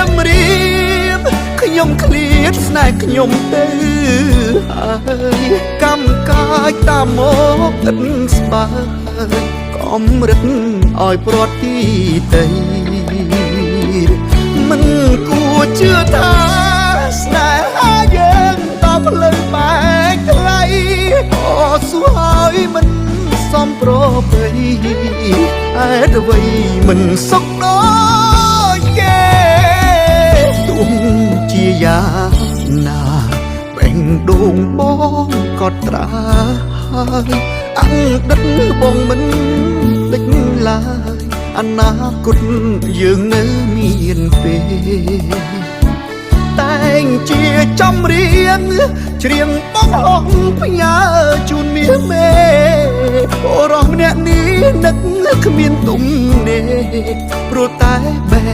មរៀបខ្ញុំឃ្លាតស្នេហ៍ខ្ញុំទៅហើយកម្មកាយតាមមកឥតស្បើយកំរិតឲ្យព្រាត់ទីតីមិនគួរជឿថាស្នេហាយើងតផ្លូវបែកថ្លៃអូសួរហើយមិនសមប្រពៃហេតុអ្វីមិនសុខដូចគេទុំជាយ៉ាងណាបេងដូងបងក៏ត្រាហើយអង្ដិតបងមិនដេចឡើយអនាគតយើងនៅមានពេលតែងជាចំរៀងច្រៀងបងអងផ្ញើជូនមាសមេអូរស់ម្នាក់នេះនឹកគ្មានទុំនេះព្រោះតែបែ